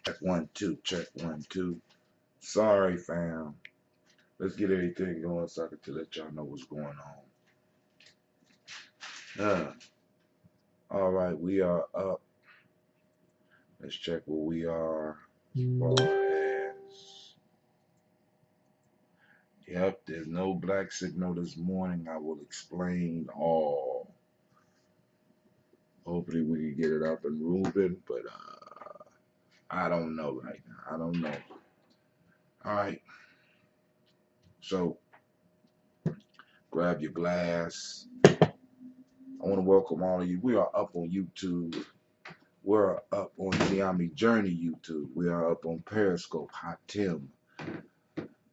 Check 1 2, check 1 2. Sorry, fam. Let's get everything going so I can let y'all know what's going on. All right, we are up. Let's check where we are. As far as, yep, there's no black signal this morning. I will explain all. Hopefully we can get it up and moving, but I don't know right now. I don't know. All right. So grab your glass. I want to welcome all of you. We are up on YouTube. We're up on Gye-Nyame Journey YouTube. We are up on Periscope, Hot Tim.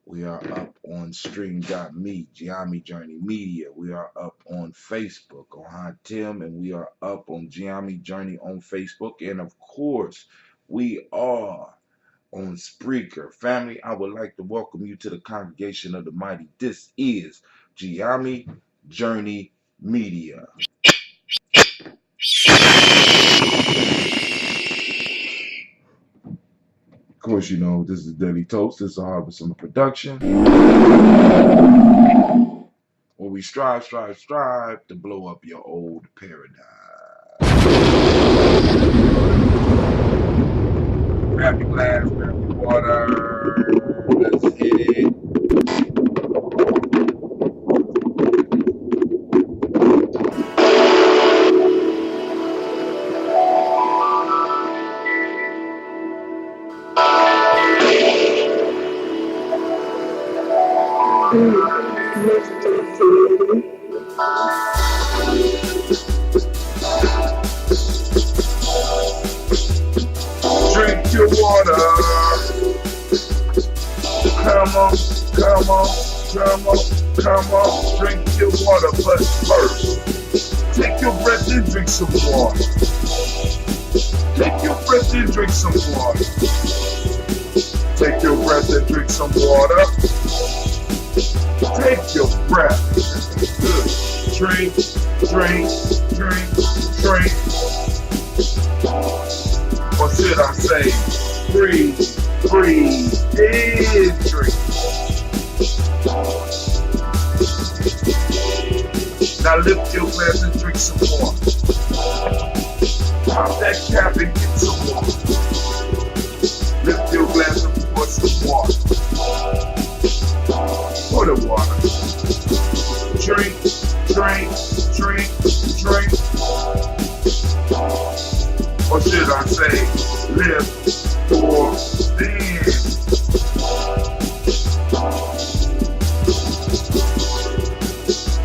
We are up on Stream.me, Gye-Nyame Journey Media. We are up on Facebook on Hot Tim, and we are up on Gye-Nyame Journey on Facebook. And of course, we are on Spreaker. Family, I would like to welcome you to the congregation of the mighty. This is Gye-Nyame Journey Media. Of course, you know, this is Daily Toast. This is a Harvesting production, where we strive to blow up your old paradigm. Grab your glass, grab your water. Let's hit it. Drink your water. Come on, come on, come on, come on. Drink your water, but first, take your breath and drink some water. Take your breath and drink some water. Take your breath and drink some water. Take your breath. Good. Drink, drink, drink, drink. Or should I say, breathe, breathe, and drink. Now lift your glass and drink some water. Pop that cap and get some water. Lift your glass and pour some water. Pour the water. Drink, drink, drink, drink. Or should I say, live or then.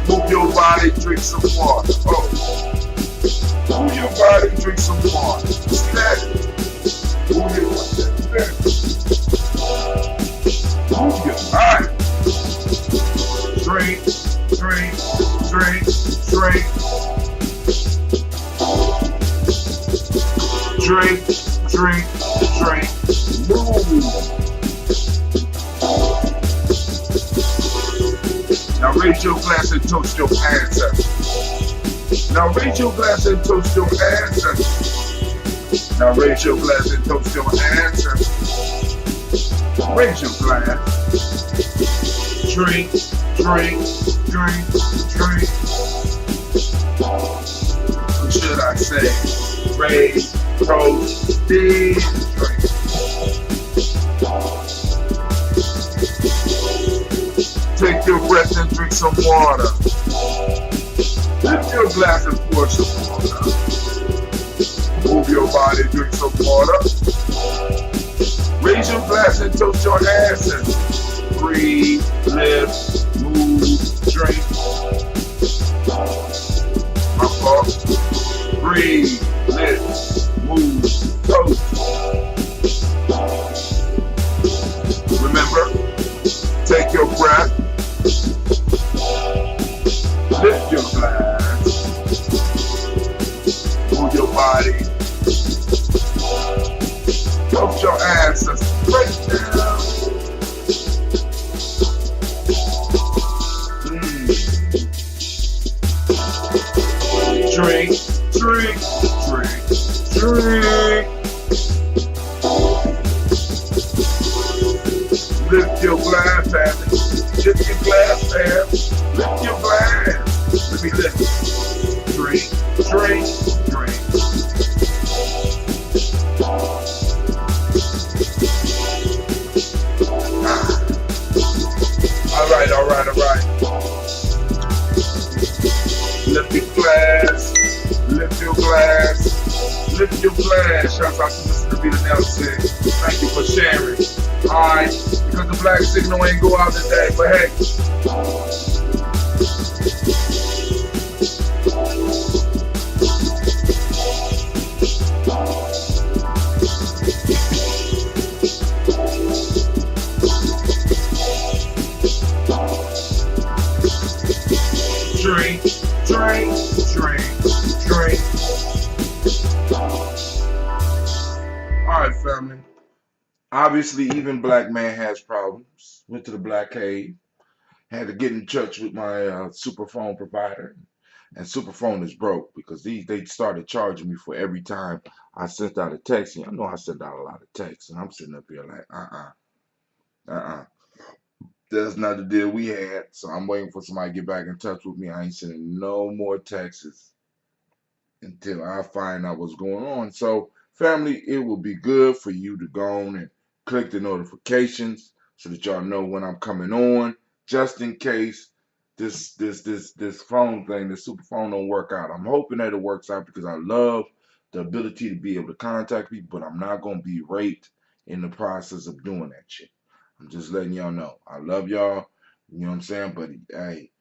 Move your body, drink some water. Oh. Move your body, drink some water. See that? Move your body. Move your body. Drink, drink, drink, drink. Drink, drink, drink, move. Now raise your glass and toast your ancestors. Now raise your glass and toast your ancestors. Now raise your glass and toast your ancestors. Raise your glass. Drink, drink, drink, drink. What should I say? Raise, toast, then drink. Take your breath and drink some water. Lift your glass and pour some water. Move your body, drink some water. Raise your glass and toast your asses. Breathe, lift, move, drink. My fault. Breathe, lift, move, toast. Remember, take your breath. Lift your glass. Move your body. Toast your ancestors. Break down. Drink, drink, drink, drink. Lift your glass, family. Lift your glass, fam. Lift your glass. Let me lift. Drink, drink, drink. Ah. All right, all right, all right. Lift your glass. Lift your glass. Lift your glass. Shouts out to Mr. Peter Nelson. Thank you for sharing. Alright, because the black signal ain't go out today, but hey. Drink, drink, drink, drink. Alright, family. Obviously, even black man has problems. Went to the black cave. Had to get in touch with my super phone provider. And super phone is broke because they started charging me for every time I sent out a text. And I know I sent out a lot of texts. And I'm sitting up here like, uh-uh. That's not the deal we had. So I'm waiting for somebody to get back in touch with me. I ain't sending no more texts until I find out what's going on. So, family, it will be good for you to go on and click the notifications so that y'all know when I'm coming on, just in case this phone thing, this super phone don't work out. I'm hoping that it works out because I love the ability to be able to contact people, but I'm not gonna be raped in the process of doing that shit. I'm just letting y'all know. I love y'all. You know what I'm saying? But hey,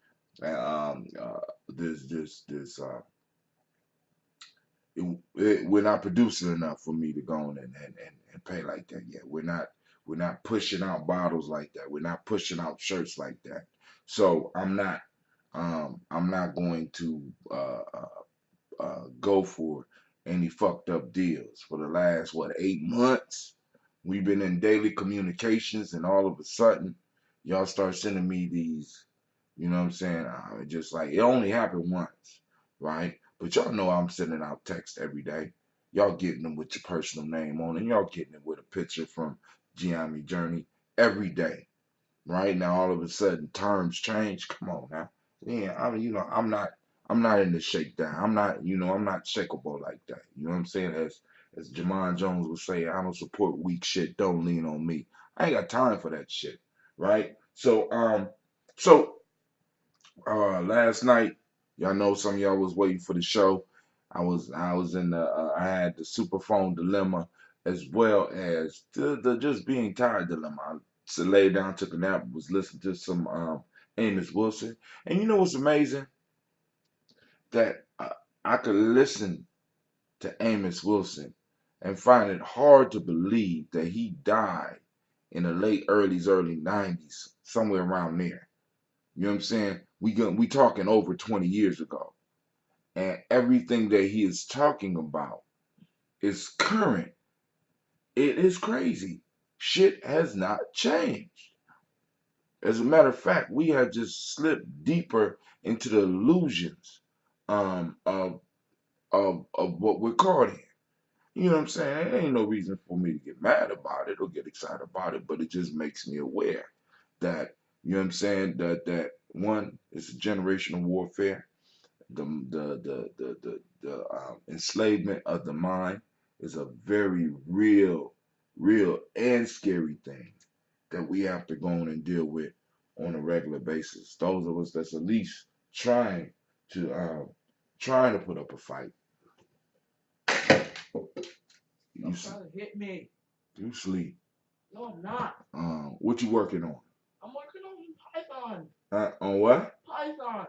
this we're not producing enough for me to go on and pay like that yet. We're not pushing out bottles like that. We're not pushing out shirts like that. So I'm not going to go for any fucked up deals. For the last 8 months, we've been in daily communications, and all of a sudden, y'all start sending me these. You know what I'm saying? Just like it only happened once, right? But y'all know I'm sending out text every day. Y'all getting them with your personal name on, and y'all getting it with a picture from Gye-Nyame Journey every day. Right now, all of a sudden, terms change. Come on now, yeah. I'm not in the shakedown. I'm not shakeable like that. You know what I'm saying? As Jamon Jones would say, I don't support weak shit. Don't lean on me. I ain't got time for that shit. Right? So last night, y'all know some of y'all was waiting for the show. I was in I had the super phone dilemma as well as the just being tired dilemma. I laid down, took a nap, was listening to some Amos Wilson, and you know what's amazing that I could listen to Amos Wilson and find it hard to believe that he died in the late early 90s, somewhere around there. You know what I'm saying? We talking over 20 years ago, and everything that he is talking about is current. It is crazy. Shit has not changed. As a matter of fact, we have just slipped deeper into the illusions of what we're caught in. You know what I'm saying? There ain't no reason for me to get mad about it or get excited about it, but it just makes me aware that you know what I'm saying that one is a generational warfare. The enslavement of the mind is a very real and scary thing that we have to go on and deal with on a regular basis. Those of us that's at least trying to trying to put up a fight. You, trying to hit me. You sleep. No, I'm not. What you working on? I'm working on Python. On what? Python.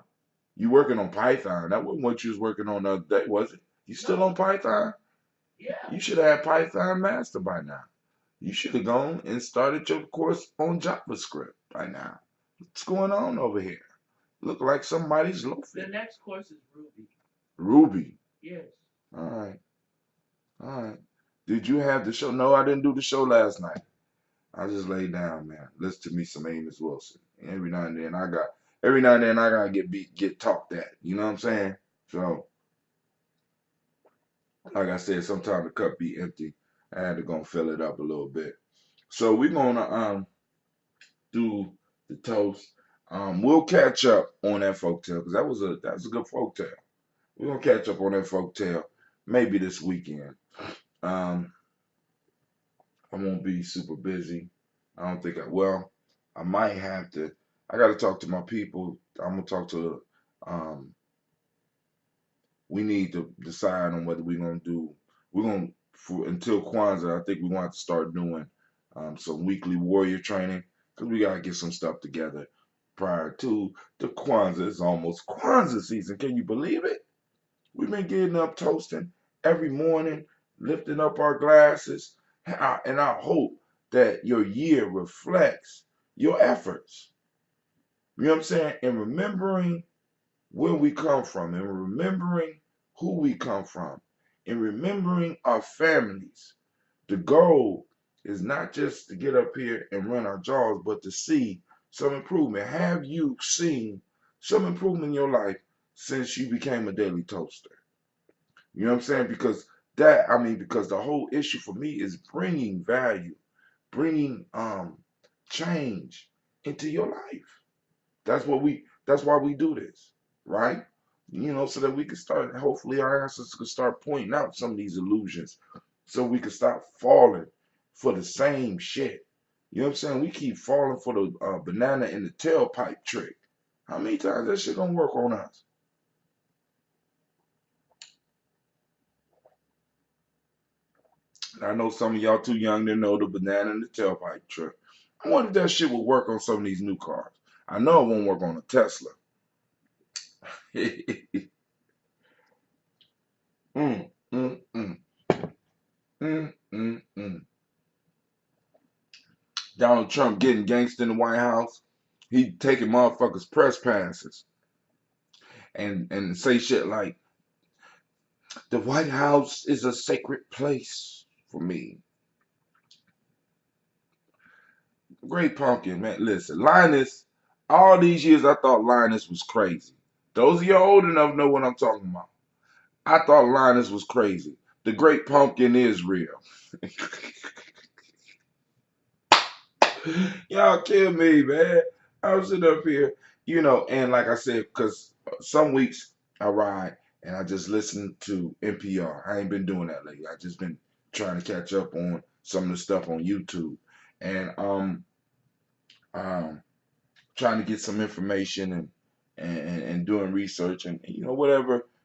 You working on Python? That wasn't what you was working on the other day, was it? You still no. On Python? Yeah. You should have had Python master by now. You should have gone and started your course on JavaScript by now. What's going on over here? Look like somebody's loafing. The next course is Ruby. Ruby? Yes. All right. All right. Did you have the show? No, I didn't do the show last night. I just laid down, man. Listen to me some Amos Wilson. And every now and then I gotta get talked at. You know what I'm saying? So, like I said, sometimes the cup be empty. I had to go and fill it up a little bit. So we're gonna through the toast. We'll catch up on that folktale because that was a good folktale. We're gonna catch up on that folktale maybe this weekend. Um, I won't be super busy. I don't think I might have to. I got to talk to my people. I'm gonna talk to. Um, we need to decide on whether we're gonna do. We're gonna for until Kwanzaa. I think we're gonna have to start doing some weekly warrior training because we gotta get some stuff together prior to the Kwanzaa. It's almost Kwanzaa season. Can you believe it? We've been getting up toasting every morning, lifting up our glasses, and I hope that your year reflects your efforts. You know what I'm saying? And remembering where we come from, and remembering who we come from, and remembering our families. The goal is not just to get up here and run our jaws, but to see some improvement. Have you seen some improvement in your life since you became a daily toaster? You know what I'm saying? Because the whole issue for me is bringing value, bringing change into your life. That's why we do this, right? So that we can start, hopefully our ancestors can start pointing out some of these illusions so we can stop falling for the same shit. You know what I'm saying? We keep falling for the banana in the tailpipe trick. How many times that shit gonna work on us? I know some of y'all too young to know the banana and the tailpipe trick. I wonder if that shit will work on some of these new cars. I know it won't work on a Tesla. mm, mm, mm, mm. Donald Trump getting gangster in the White House. He taking motherfuckers press passes and say shit like the White House is a sacred place for me. Great pumpkin, man. Listen, Linus, all these years I thought Linus was crazy. Those of you old enough know what I'm talking about. I thought Linus was crazy. The great pumpkin is real. Y'all kill me, man. I was sitting up here, and like I said, because some weeks I ride and I just listen to NPR. I ain't been doing that lately. I just been trying to catch up on some of the stuff on YouTube. And um trying to get some information and doing research and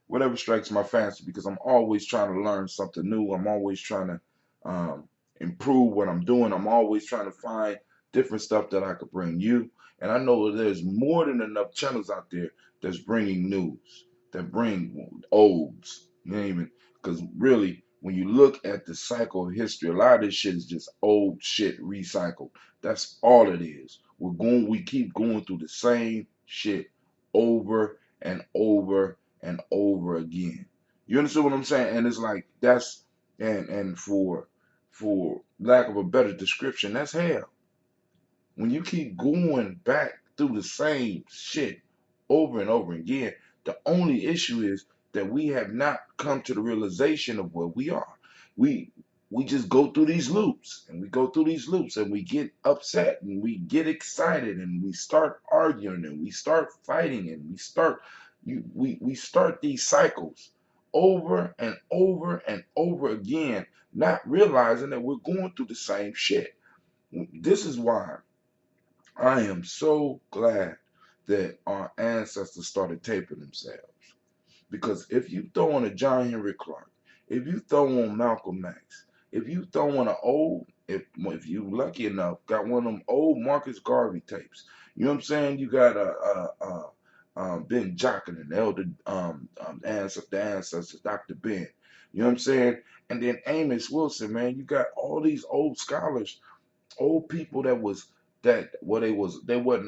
whatever strikes my fancy because I'm always trying to learn something new. I'm always trying to improve what I'm doing. I'm always trying to find different stuff that I could bring you. And I know there's more than enough channels out there that's bringing news, that bring olds. You know what I mean? Because really, when you look at the cycle of history, a lot of this shit is just old shit recycled. That's all it is. We keep going through the same shit over and over and over again. You understand what I'm saying? And it's like and for lack of a better description, that's hell. When you keep going back through the same shit over and over again, the only issue is that we have not come to the realization of where we are. We we just go through these loops and we go through these loops and we get upset and we get excited and we start arguing and we start fighting and we start these cycles over and over and over again, not realizing that we're going through the same shit. This is why I am so glad that our ancestors started taping themselves. Because if you throw on a John Henry Clark, if you throw on Malcolm X, if you throw on if you lucky enough, got one of them old Marcus Garvey tapes, you know what I'm saying? You got Ben Jockin, the elder the ancestors, Dr. Ben, you know what I'm saying? And then Amos Wilson, man, you got all these old scholars, old people they wasn't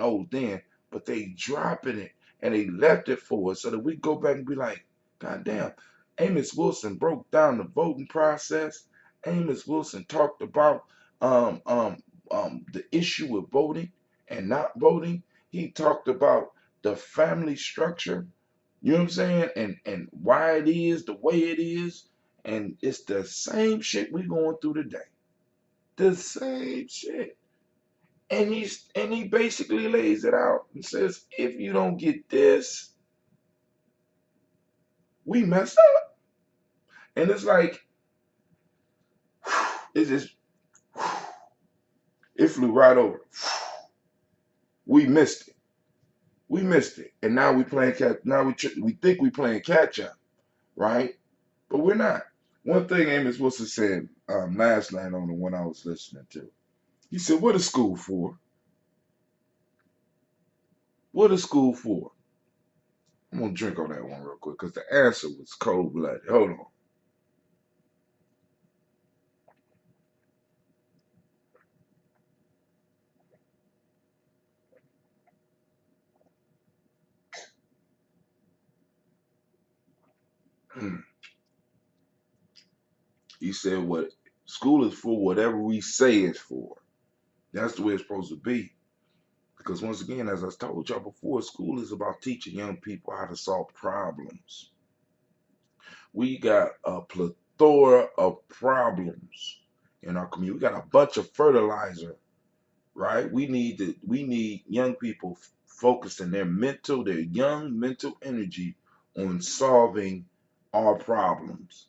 old then, but they dropping it and they left it for us so that we go back and be like, God damn, Amos Wilson broke down the voting process. Amos Wilson talked about the issue with voting and not voting. He talked about the family structure, you know what I'm saying? And why it is the way it is. And it's the same shit we going through today. The same shit. And he basically lays it out and says, if you don't get this, we messed up. And it's like, it just, it flew right over. We missed it. We missed it. And now we playing catch. Now we think we playing catch up, right? But we're not. One thing Amos Wilson said last night on the one I was listening to. He said, "What is school for? What is school for?" I'm gonna drink on that one real quick because the answer was cold blooded. Hold on. He said, "What school is for? Whatever we say it's for. That's the way it's supposed to be." Because once again, as I told y'all before, school is about teaching young people how to solve problems. We got a plethora of problems in our community. We got a bunch of fertilizer, right? We need young people focusing their young mental energy on solving our problems.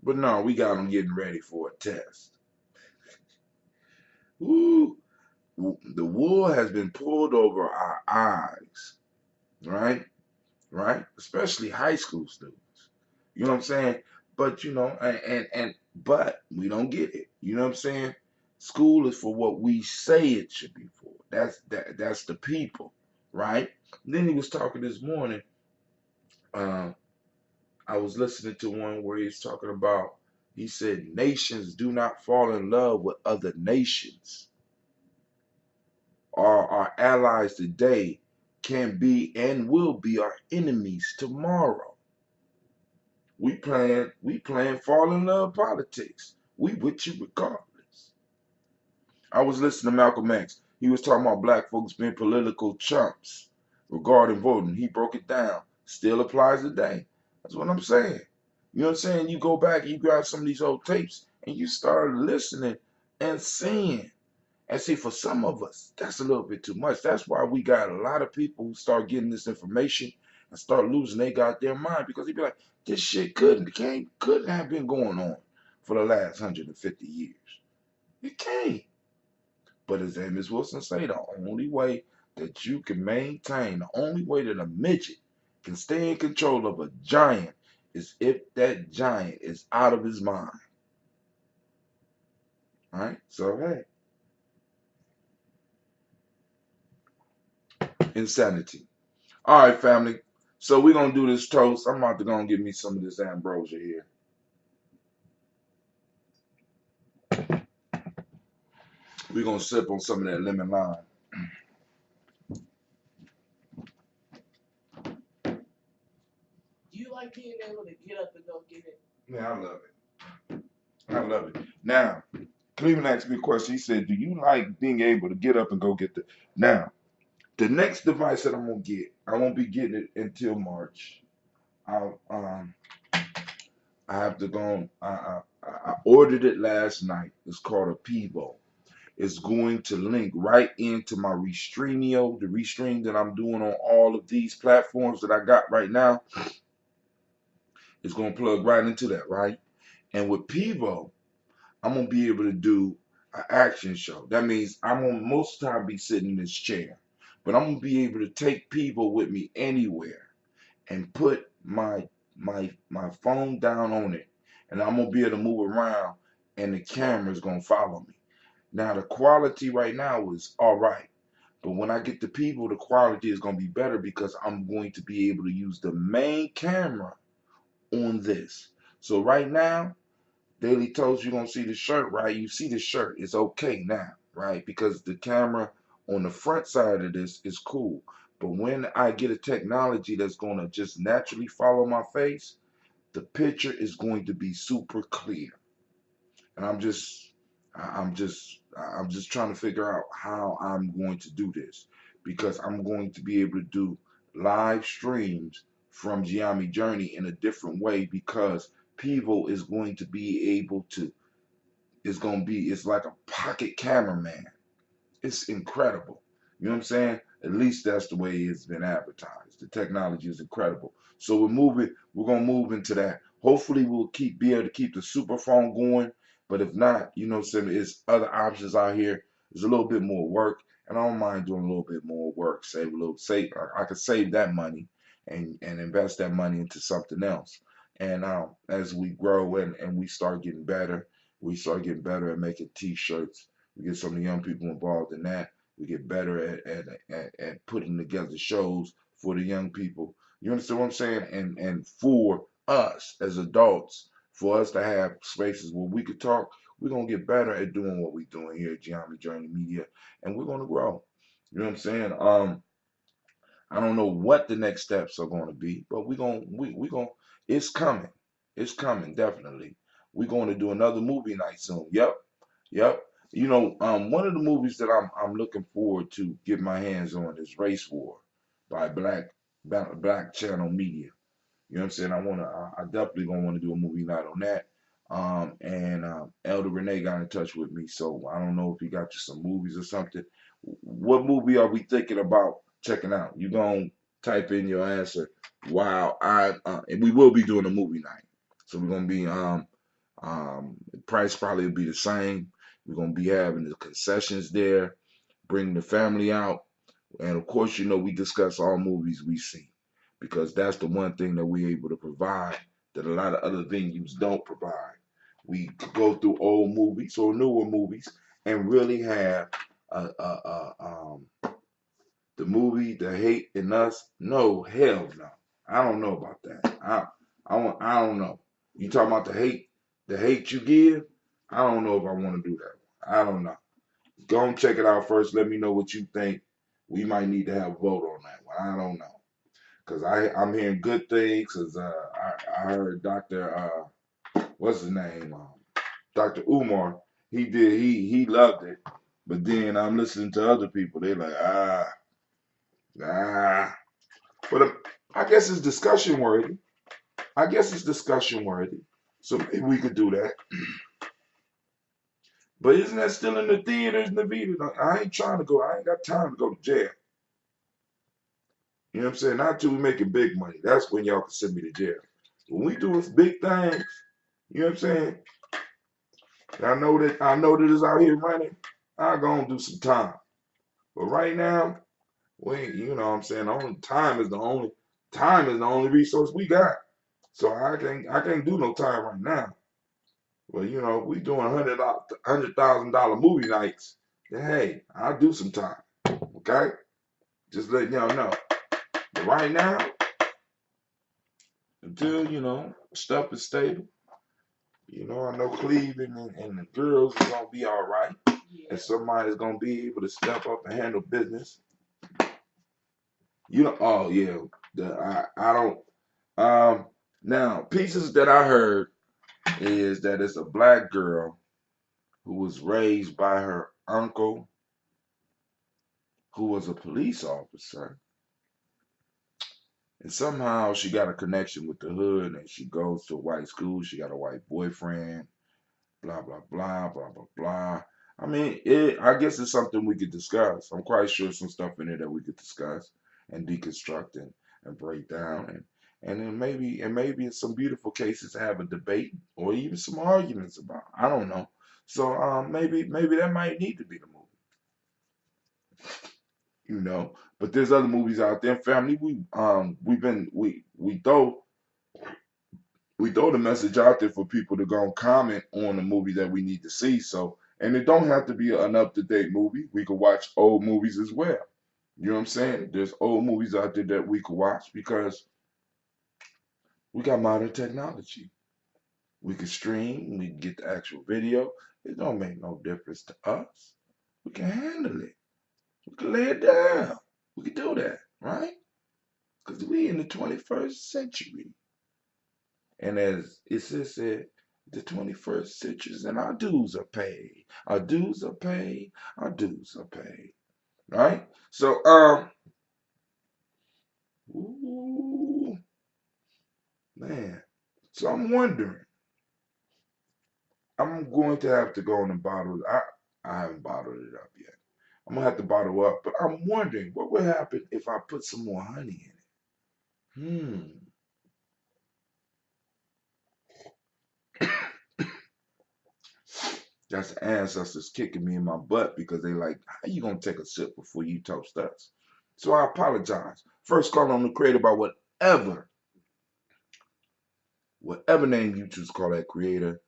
But no, we got them getting ready for a test. Ooh, the wool has been pulled over our eyes, right? Right? Especially high school students. You know what I'm saying? But but we don't get it. You know what I'm saying? School is for what we say it should be for. That's the people, right? Then he was talking this morning. Uh, I was listening to one where he's talking about. He said nations do not fall in love with other nations. Our allies today can be and will be our enemies tomorrow. We playing fall in love politics. We with you regardless. I was listening to Malcolm X. He was talking about black folks being political chumps regarding voting. He broke it down. Still applies today. That's what I'm saying. You know what I'm saying? You go back, you grab some of these old tapes, and you start listening and seeing. And see, for some of us, that's a little bit too much. That's why we got a lot of people who start getting this information and start losing their goddamn mind because they be like, this shit couldn't have been going on for the last 150 years. It can't. But as Amos Wilson say, the only way that you can maintain, the only way that a midget can stay in control of a giant is if that giant is out of his mind. All right? So, hey, insanity. All right, family. So we're gonna do this toast. I'm about to go and get me some of this ambrosia here. We're gonna sip on some of that lemon lime. You like being able to get up and go get it? Yeah, I love it. I love it. Now, Cleveland asked me a question. He said, "Do you like being able to get up and go get the?" Now, the next device that I'm gonna get, I won't be getting it until March. I'll, I have to go. I ordered it last night. It's called a Pivo. Is going to link right into my Restreamio, the Restream that I'm doing on all of these platforms that I got right now. It's going to plug right into that, right? And with Pivo, I'm going to be able to do an action show. That means I'm going to most of the time be sitting in this chair. But I'm going to be able to take Pivo with me anywhere and put my phone down on it. And I'm going to be able to move around and the camera's going to follow me. Now the quality right now is all right, but when I get the people, the quality is going to be better because I'm going to be able to use the main camera on this. So right now, Daily Toast, you're going to see the shirt, right? You see the shirt. It's okay now, right? Because the camera on the front side of this is cool. But when I get a technology that's going to just naturally follow my face, the picture is going to be super clear. And I'm just trying to figure out how I'm going to do this because I'm going to be able to do live streams from Gye-Nyame Journey in a different way because Pivo is going to be able to it's like a pocket cameraman. It's incredible. You know what I'm saying? At least that's the way it's been advertised. The technology is incredible. So we're gonna move into that. Hopefully we'll be able to keep the super phone going. But if not, you know what I'm saying, it's other options out here. There's a little bit more work, and I don't mind doing a little bit more work. Save. I could save that money and invest that money into something else. And as we grow and we start getting better, we start getting better at making T-shirts. We get some of the young people involved in that. We get better at putting together shows for the young people. You understand what I'm saying? And for us as adults, for us to have spaces where we could talk, we're gonna get better at doing what we're doing here at Gye-Nyame Journey Media, and we're gonna grow. You know what I'm saying? I don't know what the next steps are going to be, but we going it's coming. It's coming definitely. We're going to do another movie night soon. Yep. Yep. You know, one of the movies that I'm looking forward to get my hands on is Race War by Black Channel Media. You know what I'm saying? I definitely gonna want to do a movie night on that. And Elder Renee got in touch with me, so I don't know if he got you some movies or something. What movie are we thinking about checking out? You gonna type in your answer. Wow, and we will be doing a movie night, so we're gonna be the price probably will be the same. We're gonna be having the concessions there, bring the family out, and of course, you know, we discuss all movies we see because that's the one thing that we're able to provide that a lot of other venues don't provide. We could go through old movies or newer movies and really have the movie, The Hate in Us. No, hell no. I don't know about that. I don't know. You talking about the hate you give? I don't know if I want to do that. I don't know. Go and check it out first. Let me know what you think. We might need to have a vote on that one. I don't know. Because I'm hearing good things. Because I heard Dr. What's his name? Dr. Umar. He loved it. But then I'm listening to other people. They're like, nah. But I guess it's discussion worthy. I guess it's discussion worthy. So maybe we could do that. But isn't that still in the theaters and the video? I ain't trying to go. I ain't got time to go to jail. You know what I'm saying? Not till we making big money. That's when y'all can send me to jail. When we do big things, you know what I'm saying? I know that it's out here running. I'll go and do some time. But right now, you know what I'm saying, only time is the only resource we got. So I can't do no time right now. Well, you know, if we doing $100,000 movie nights, then hey, I'll do some time. Okay? Just letting y'all know. But right now, until, you know, stuff is stable, you know, I know Cleveland and the girls is gonna be all right. Yeah. And somebody's gonna be able to step up and handle business. You know, oh yeah. I don't now pieces that I heard is that it's a black girl who was raised by her uncle who was a police officer. And somehow she got a connection with the hood and she goes to a white school. She got a white boyfriend, blah, blah, blah, blah, blah, blah. I mean, I guess it's something we could discuss. I'm quite sure some stuff in there that we could discuss and deconstruct and break down and then maybe in some beautiful cases have a debate or even some arguments about. I don't know. So maybe that might need to be the movie, you know. But there's other movies out there. Family, we throw the message out there for people to go and comment on the movie that we need to see. So, and it don't have to be an up-to-date movie. We could watch old movies as well. You know what I'm saying? There's old movies out there that we could watch because we got modern technology. We can stream, we can get the actual video. It don't make no difference to us. We can handle it. We can lay it down. We can do that, right? Because we in the 21st century. And as it said, the 21st century, and our dues are paid. Our dues are paid. Our dues are paid. Right? So, ooh, man. So I'm wondering, I'm going to have to go on and bottle it. I haven't bottled it up yet. I'm gonna have to bottle up. But I'm wondering what would happen if I put some more honey in it. That's the ancestors kicking me in my butt because they like, how you gonna take a sip before you toast us? So I apologize. First call on the creator by whatever name you choose to call that creator.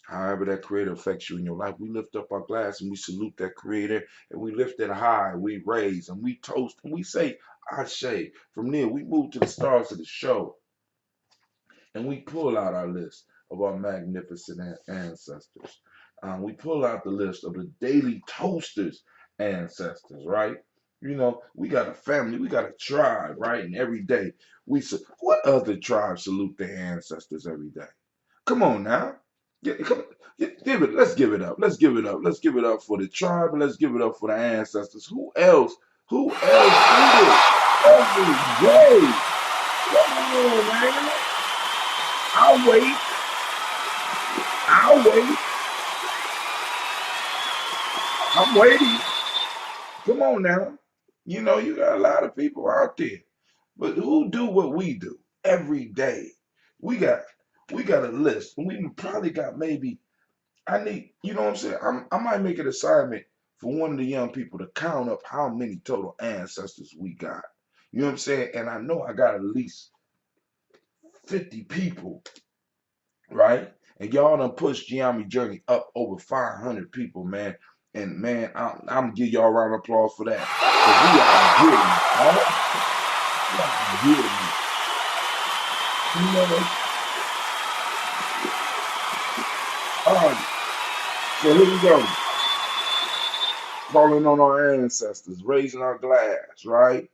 However that creator affects you in your life, we lift up our glass and we salute that creator and we lift it high, we raise and we toast and we say Ashe. From there, we move to the stars of the show and we pull out our list of our magnificent ancestors. We pull out the list of the daily toasters ancestors, right? You know, we got a family, we got a tribe, right? And every day what other tribe salute their ancestors every day? Come on now. Come, give it. Let's give it up. Let's give it up. Let's give it up for the tribe and let's give it up for the ancestors. Who else? Who else do it every day? Come on, man. I'll wait. I'll wait. I'm waiting. Come on now. You know, you got a lot of people out there. But who do what we do every day? We got we got a list. And we probably got maybe I need, you know what I'm saying? I might make an assignment for one of the young people to count up how many total ancestors we got. You know what I'm saying? And I know I got at least 50 people, right? And y'all done pushed Gye-Nyame Journey up over 500 people, man. And man, I'm gonna give y'all a round of applause for that. Cause we are getting, all right? You know, all right. So here we go. Calling on our ancestors, raising our glass, right?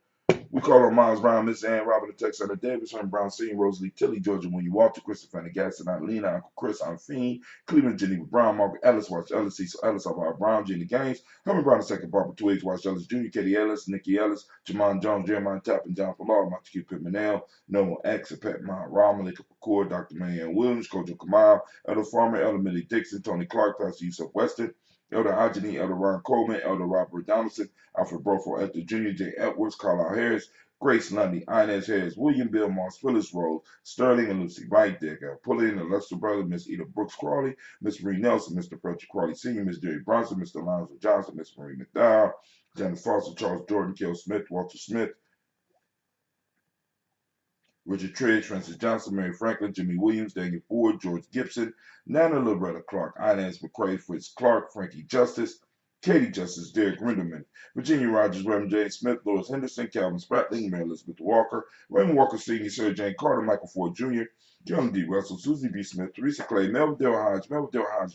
We call on Miles Brown, Miss Ann, Robert, the Texana Davis, Herman Brown, Senior, Rosalie Tilly, Georgia, William Walter, Christopher Gaston, Lena, Uncle Chris, Aunt Fiend, Cleveland, Geneva Brown, Margaret Ellis, Watch Ellis, Cecil Ellis, Alvaro Brown, Jenny Gaines, Herman Brown II, Barbara Twigs, Watch Ellis Jr., Katie Ellis, Nikki Ellis, Jamon Jones, Jeremiah Tappan, John Falar, Monty Q. Pittman, Noah X, Pat Mount, Raw, Malika Pakur, Dr. Marianne Williams, Kojo Kamal, Elder Farmer, Elder Millie Dixon, Tony Clark, Pastor Yusuf Weston, Elder Ajani, Elder Ron Coleman, Elder Robert Donaldson, Alfred Broford, Esther Jr., J. Edwards, Carlisle Harris, Grace Lundy, Inez Harris, William Bill Moss, Phyllis Rose, Sterling and Lucy Wright, Digger, Pulling and Lester Brother, Miss Eda Brooks Crawley, Miss Marie Nelson, Mr. Fletcher Crawley Sr., Miss Jerry Bronson, Mr. Alonzo Johnson, Miss Marie McDowell, Janet Foster, Charles Jordan, Kill Smith, Walter Smith, Richard Triggs, Francis Johnson, Mary Franklin, Jimmy Williams, Daniel Ford, George Gibson, Nana Loretta Clark, Inez McCrae, Fritz Clark, Frankie Justice, Katie Justice, Derek Rinderman, Virginia Rogers, Reverend Jane Smith, Lois Henderson, Calvin Spratling, Mary Elizabeth Walker, Raymond Walker Sr., Sarah Jane Carter, Michael Ford Jr., John D. Russell, Susie B. Smith, Teresa Clay, Melvin Dale Hodge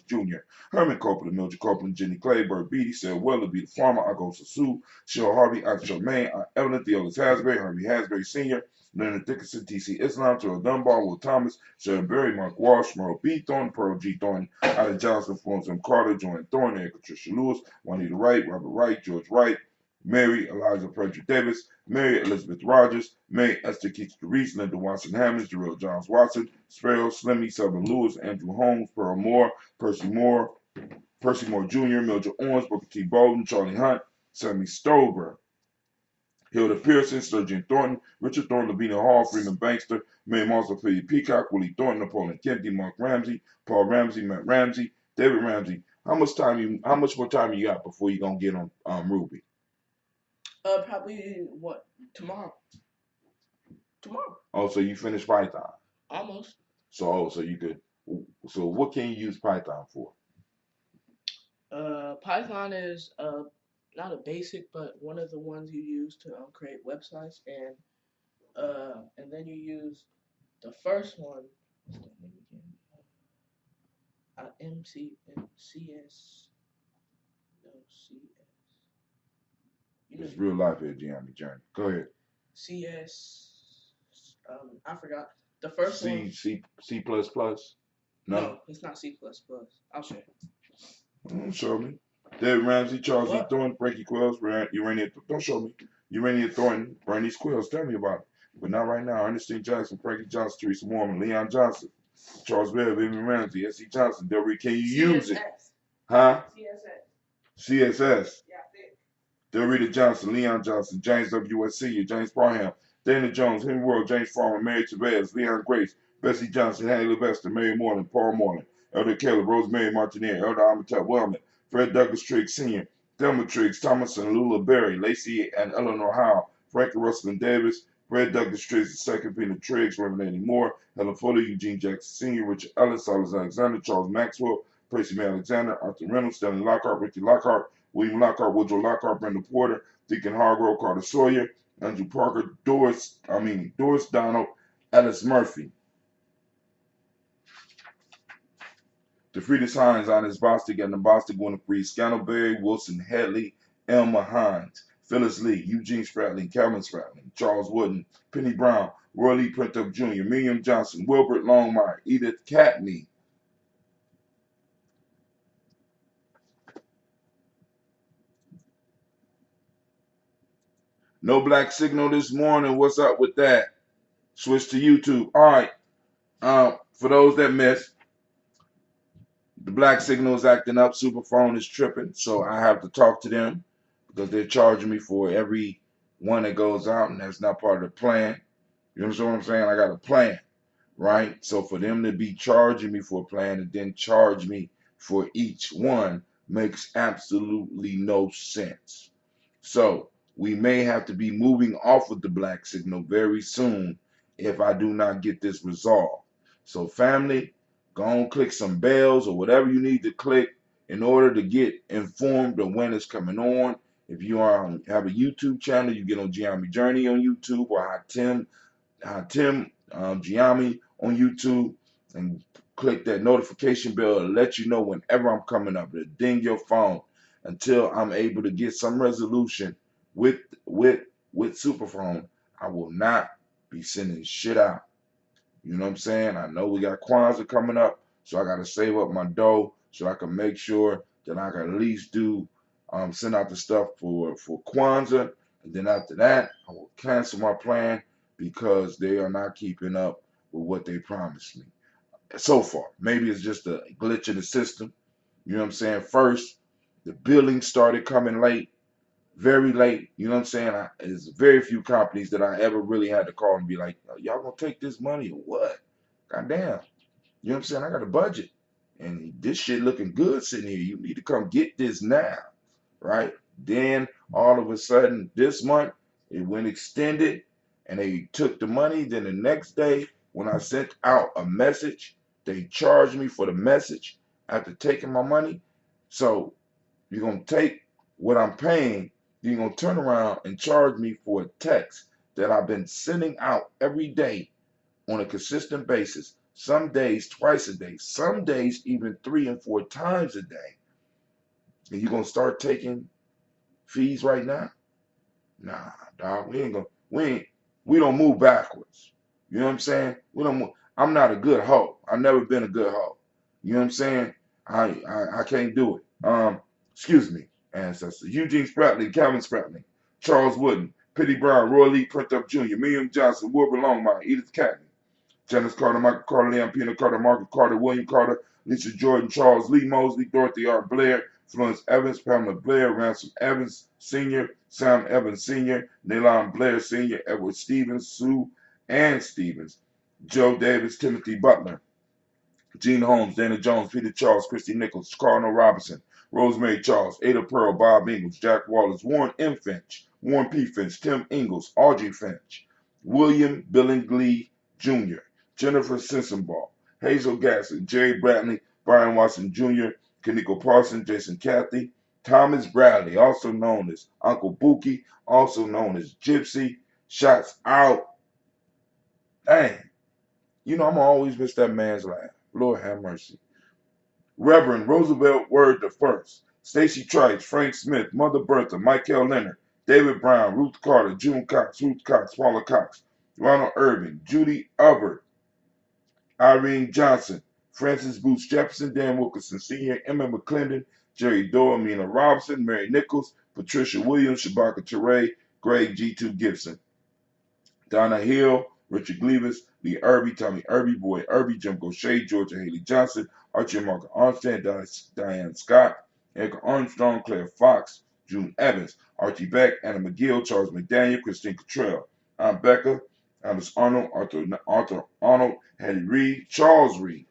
Jr., Herman Copeland, Mildred Copeland, Jenny Clay, Bert Beatty, Sarah Weatherby, the Farmer, Agosa Sue, Cheryl Harvey, Aunt Charmaine, Aunt Evelyn, Theolis Hasbury, Harvey Hasbury Sr., Leonard Dickinson, T.C. Islam, Terrell Dunbar, Will Thomas, Sharon Berry, Mark Walsh, Merle B. Thorne, Pearl G. Thorne, Ida Johnson, Florence M. Carter, Joanne Thorne, Eric Patricia Lewis, Juanita Wright, Robert Wright, George Wright, Mary Eliza Frederick Davis, Mary Elizabeth Rogers, Mary Esther Keats Reese, Linda Watson Hammonds, Jarrell Johns Watson, Sparrow, Slimmy, Southern Lewis, Andrew Holmes, Pearl Moore, Percy Moore Jr., Mildred Owens, Booker T. Bolden, Charlie Hunt, Sammy Stover, Hilda Pearson, Sturgeon Thornton, Richard Thornton, Lavina Hall, Freeman Bankster, Mary Moss, Ophelia Peacock, Willie Thornton, Napoleon Kennedy, Mark Ramsey, Paul Ramsey, Matt Ramsey, David Ramsey. How much more time you got before you gonna get on Ruby? Probably tomorrow. Oh, so you finished Python? Almost. So you could. So what can you use Python for? Python is not a basic, but one of the ones you use to create websites, and then you use the first one. What's that name again? CS. No, CS. It's real life here, Gye-Nyame Journey. Go ahead. CS. I forgot the first one. C++. No, it's not C++. I'll show you. Show me. David Ramsey, Charles E. Thornton, Frankie Quills, Urania. Don't show me. Urania Thornton, Bernice Quills. Tell me about it. But not right now. Ernestine Jackson, Frankie Johnson, Teresa Mormon, Leon Johnson, Charles Webb, Vivian Ramsey, S.C. Johnson, Delray. Can you use it? Huh? CSS. CSS. Yeah, thick. Dorita Johnson, Leon Johnson, James W. S. Sr., James Parham, Dana Jones, Henry World, James Farmer, Mary Chavez, Leon Grace, Bessie Johnson, Hattie Levester, Mary Moreland, Paul Moreland, Elder Caleb, Rosemary Martineer, Elder Amitab Wellman, Fred Douglas Triggs Sr., Thelma Triggs, Thomas and Lula Berry, Lacey and Eleanor Howe, Frankie Russell and Davis, Fred Douglas Triggs II, Peter Triggs, Reverend Eddie Moore, Helen Fuller, Eugene Jackson Sr., Richard Ellis, Silas Alexander, Charles Maxwell, Percy May Alexander, Arthur Reynolds, Stanley Lockhart, Richard Lockhart, William Lockhart, Woodrow Lockhart, Brenda Porter, Deacon Hargrove, Carter Sawyer, Andrew Parker, Doris Donald, Alice Murphy. DeFriedis Hines, Ines Bostic, and the Bostic, Winifred Scantleberry, Wilson Headley, Elma Hines, Phyllis Lee, Eugene Spratling, Calvin Spratling, Charles Wooden, Penny Brown, Roy Lee Printup Jr., Miriam Johnson, Wilbert Longmire, Edith Catney. No black signal this morning. What's up with that? Switch to YouTube. All right. For those that missed, the black signal is acting up. Superphone is tripping, so I have to talk to them because they're charging me for every one that goes out, and that's not part of the plan. You understand what I'm saying? I got a plan, right? So for them to be charging me for a plan and then charge me for each one makes absolutely no sense. So we may have to be moving off of the black signal very soon if I do not get this resolved. So family, go on, click some bells or whatever you need to click in order to get informed of when it's coming on. If you have a YouTube channel, you get on Gye-Nyame Journey on YouTube or Tim Gye-Nyame on YouTube and click that notification bell to let you know whenever I'm coming up. It'll ding your phone until I'm able to get some resolution with Superphone. I will not be sending shit out. You know what I'm saying? I know we got Kwanzaa coming up, so I got to save up my dough so I can make sure that I can at least send out the stuff for Kwanzaa. And then after that, I will cancel my plan because they are not keeping up with what they promised me so far. Maybe it's just a glitch in the system. You know what I'm saying? First, the billing started coming late, very late. You know what I'm saying? There's very few companies that I ever really had to call and be like, y'all gonna take this money or what? Goddamn. You know what I'm saying? I got a budget. And this shit looking good sitting here. You need to come get this now. Right? Then all of a sudden this month it went extended and they took the money. Then the next day when I sent out a message, they charged me for the message after taking my money. So you're gonna take what I'm paying, you're gonna turn around and charge me for a text that I've been sending out every day on a consistent basis. Some days twice a day, some days even 3 and 4 times a day. And you're gonna start taking fees right now? Nah, dog. We don't move backwards. You know what I'm saying? We don't move. I'm not a good hoe. I've never been a good hoe. You know what I'm saying? I can't do it. Excuse me, ancestors. Eugene Spratling, Calvin Spratling, Charles Wooden, Petty Brown, Roy Lee Printup Jr., Miriam Johnson, Wilbur Longmire, Edith Catney, Janice Carter, Michael Carter, Leon Pina Carter, Margaret Carter, William Carter, Lisa Jordan, Charles Lee Mosley, Dorothy R. Blair, Florence Evans, Pamela Blair, Ransom Evans Sr., Sam Evans Sr., Nalon Blair Sr., Edward Stevens, Sue Ann Stevens, Joe Davis, Timothy Butler, Gene Holmes, Dana Jones, Peter Charles, Christy Nichols, Cardinal Robinson, Rosemary Charles, Ada Pearl, Bob Ingalls, Jack Wallace, Warren M. Finch, Warren P. Finch, Tim Ingalls, Audrey Finch, William Billingsley Jr., Jennifer Sensenball, Hazel Gasson, Jerry Bradley, Brian Watson Jr., Kaniko Parsons, Jason Cathy, Thomas Bradley, also known as Uncle Bookie, also known as Gypsy, Shots Out. Dang. You know, I'm always miss that man's laugh. Lord have mercy. Reverend Roosevelt Word the First, Stacy Trice, Frank Smith, Mother Bertha, Michael Leonard, David Brown, Ruth Carter, June Cox, Ruth Cox, Paula Cox, Ronald Irving, Judy Ubbard, Irene Johnson, Francis Booth Jefferson, Dan Wilkinson Sr., Emma McClendon, Jerry Doyle, Mina Robinson, Mary Nichols, Patricia Williams, Shabaka Teray, Greg G2 Gibson, Donna Hill, Richard Gleavis, Lee Irby, Tommy Irby, Boy Irby, Jim Gaucher, Georgia Haley Johnson, Archie Margaret Armstead, Diane Scott, Erica Armstrong, Claire Fox, June Evans, Archie Beck, Anna McGill, Charles McDaniel, Christine Cottrell, Aunt Becca, Alice Arnold, Arthur Arnold, Hattie Reed, Charles Reed,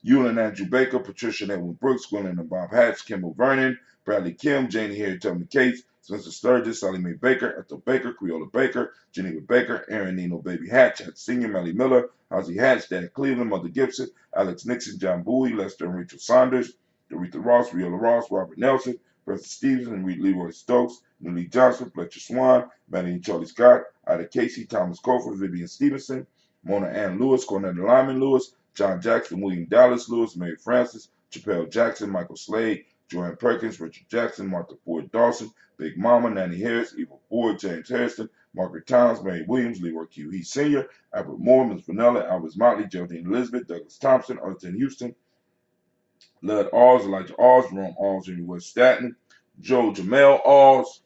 Eulin Andrew Baker, Patricia and Edwin Brooks, Gwendolyn and Bob Hatch, Kimball Vernon, Bradley Kim, Janie Harry Tubman Cates, Spencer Sturgis, Sally Mae Baker, Ethel Baker, Creola Baker, Geneva Baker, Aaron Nino Baby Hatch, Hatch Sr., Melly Miller, Ozzie Hatch, Dan Cleveland, Mother Gibson, Alex Nixon, John Bowie, Lester and Rachel Saunders, Doretha Ross, Riola Ross, Robert Nelson, Preston Stevenson, Leroy Stokes, Newly Johnson, Fletcher Swan, Manny and Charlie Scott, Ida Casey, Thomas Cofer, Vivian Stevenson, Mona Ann Lewis, Cornetta Lyman Lewis, John Jackson, William Dallas Lewis, Mary Francis, Chappelle Jackson, Michael Slade, Joanne Perkins, Richard Jackson, Martha Ford Dawson, Big Mama, Nanny Harris, Eva Ford, James Harrison, Margaret Towns, Mary Williams, Leroy Q. He Sr., Albert Moore, Ms. Vanilla, Alvis Motley, Geraldine Elizabeth, Douglas Thompson, Arlington Houston, Lud Alls, Elijah Alls, Jerome Alls, Jimmy West Staten, Joe Jamel Alls,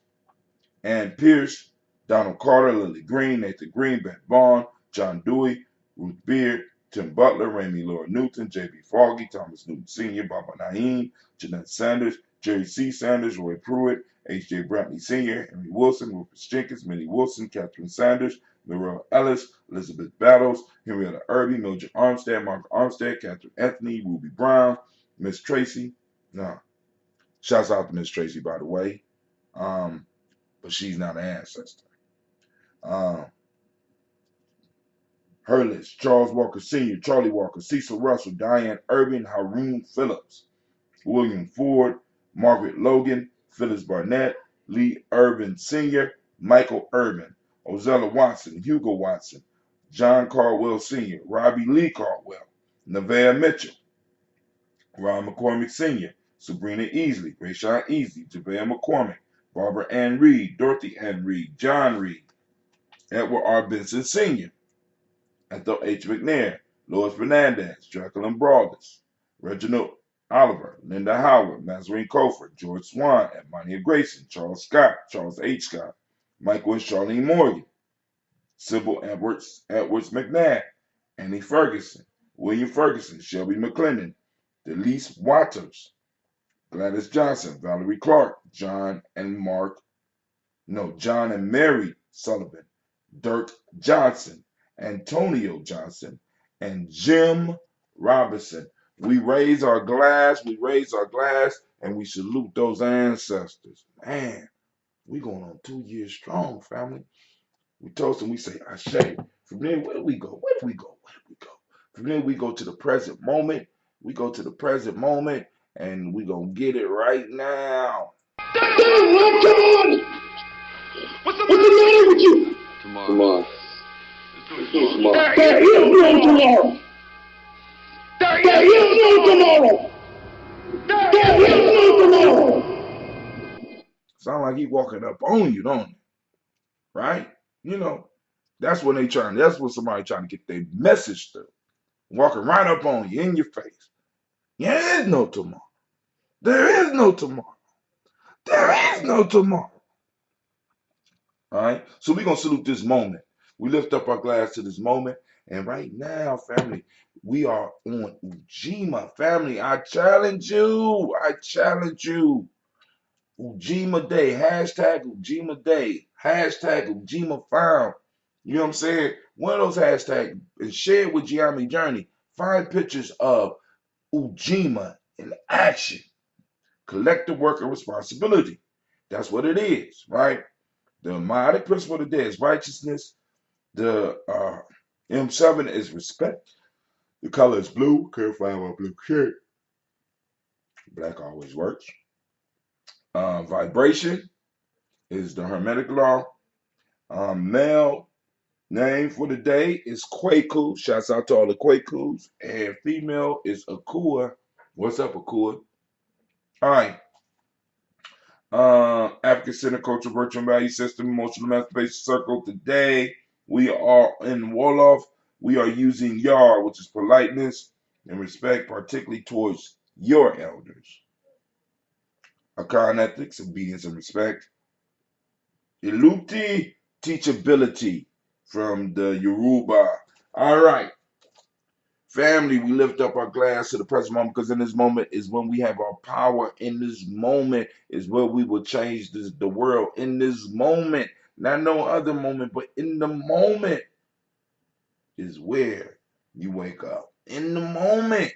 Ann Pierce, Donald Carter, Lily Green, Nathan Green, Ben Vaughn, John Dewey, Ruth Beard, Tim Butler, Ramey Laura Newton, J.B. Foggy, Thomas Newton Sr., Baba Naeem, Jeanette Sanders, Jerry C. Sanders, Roy Pruitt, H.J. Brantley Sr., Henry Wilson, Rufus Jenkins, Minnie Wilson, Catherine Sanders, Muriel Ellis, Elizabeth Battles, Henrietta Irby, Mildred Armstead, Mark Armstead, Catherine Anthony, Ruby Brown, Miss Tracy. No, shouts out to Miss Tracy, by the way. But she's not an ancestor. Her list: Charles Walker Sr., Charlie Walker, Cecil Russell, Diane Irving, Haroon Phillips, William Ford, Margaret Logan, Phyllis Barnett, Lee Irvin Sr., Michael Irvin, Ozella Watson, Hugo Watson, John Caldwell Sr., Robbie Lee Caldwell, Nevaeh Mitchell, Ron McCormick Sr., Sabrina Easley, Rayshawn Easley, Javea McCormick, Barbara Ann Reed, Dorothy Ann Reed, John Reed, Edward R. Benson Sr., Ethel H. McNair, Lois Fernandez, Jacqueline Broadus, Reginald Oliver, Linda Howard, Mazarine Cofer, George Swan, Edmonia Grayson, Charles Scott, Charles H. Scott, Michael and Charlene Morgan, Sybil Edwards McNabb, Annie Ferguson, William Ferguson, Shelby McClendon, Delise Waters, Gladys Johnson, Valerie Clark, John and Mary Sullivan, Dirk Johnson, Antonio Johnson, and Jim Robinson. We raise our glass, and we salute those ancestors. Man, we going on 2 years strong, family. We toast and we say, Ashe. From there, where do we go? From there, we go to the present moment. And we going to get it right now. Damn, come on! What's the matter with you? Tomorrow. There is no tomorrow. Sound like he walking up on you, don't it? Right? That's when somebody trying to get their message through. Walking right up on you, in your face. There is no tomorrow. There is no tomorrow. There is no tomorrow. All right? So we're going to salute this moment. We lift up our glass to this moment. And right now, family, we are on Ujima, family. I challenge you. Ujima Day. Hashtag Ujima Day. Hashtag Ujima Found. You know what I'm saying? One of those hashtags and share it with Gye-Nyame Journey. Find pictures of Ujima in action. Collective work and responsibility. That's what it is, right? The Ma'atic principle of the day is righteousness. The M7 is respect. The color is blue. Can't find my blue shirt. Black always works. Vibration is the Hermetic law. Male name for the day is Kwaku. Shouts out to all the Kwakus. And female is Akua. What's up, Akua? All right. African Center Cultural Virtual Value System, Emotional Emancipation Circle. Today, we are in Wolof. We are using Yar, which is politeness and respect, particularly towards your elders. Akan ethics, obedience and respect. Iluti, teachability from the Yoruba. All right. Family, we lift up our glass to the present moment because in this moment is when we have our power. In this moment is where we will change the world. In this moment, not no other moment, but in the moment is where you wake up. In the moment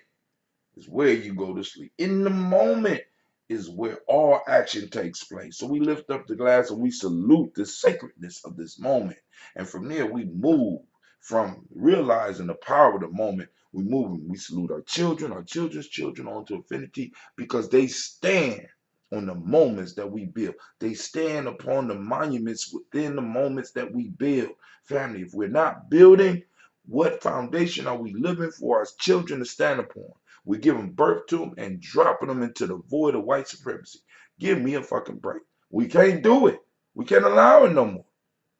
is where you go to sleep. In the moment is where all action takes place. So we lift up the glass and we salute the sacredness of this moment. And from there, we move from realizing the power of the moment. We move and we salute our children, our children's children onto infinity because they stand on the moments that we build. They stand upon the monuments within the moments that we build. Family, if we're not building, what foundation are we living for our children to stand upon? We're giving birth to them and dropping them into the void of white supremacy. Give me a fucking break. We can't do it. We can't allow it no more.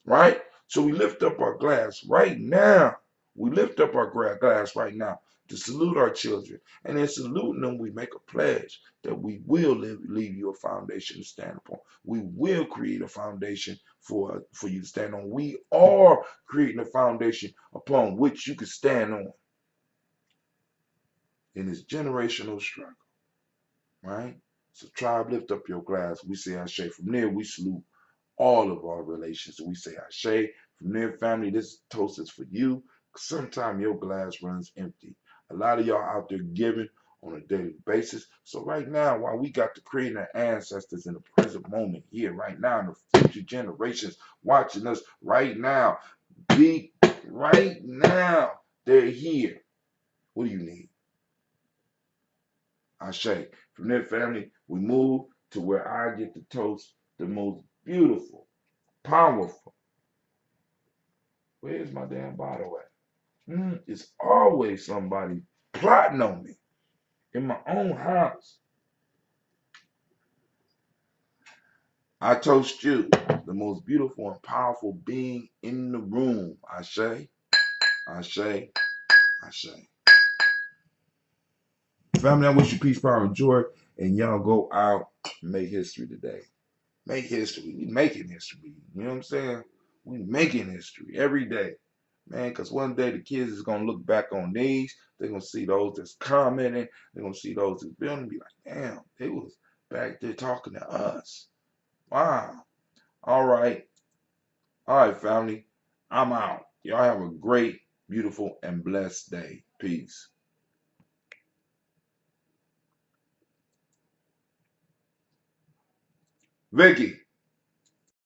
Right? So we lift up our glass right now. We lift up our glass right now to salute our children. And in saluting them, we make a pledge that we will leave you a foundation to stand upon. We will create a foundation for you to stand on. We are creating a foundation upon which you can stand on in this generational struggle. Right? So tribe, lift up your glass. We say Ashe. From there, we salute all of our relations. We say Ashe. From there, family, this toast is for you. Sometimes your glass runs empty. A lot of y'all out there giving on a daily basis. So right now, while we got to create our ancestors in the present moment here, right now, and the future generations watching us right now, right now, they're here. What do you need? Ashe. From there, family, we move to where I get to toast the most beautiful, powerful. Where's my damn bottle at? It's always somebody plotting on me in my own house. I toast you, the most beautiful and powerful being in the room. Ashe, Ashe, Ashe. Family, I wish you peace, power, and joy, and y'all go out and make history today. Make history. We making history. You know what I'm saying? We making history every day. Man, because one day the kids is going to look back on these. They're going to see those that's commenting. They're going to see those that's building and be like, damn, they was back there talking to us. Wow. All right. All right, family. I'm out. Y'all have a great, beautiful, and blessed day. Peace. Vicky.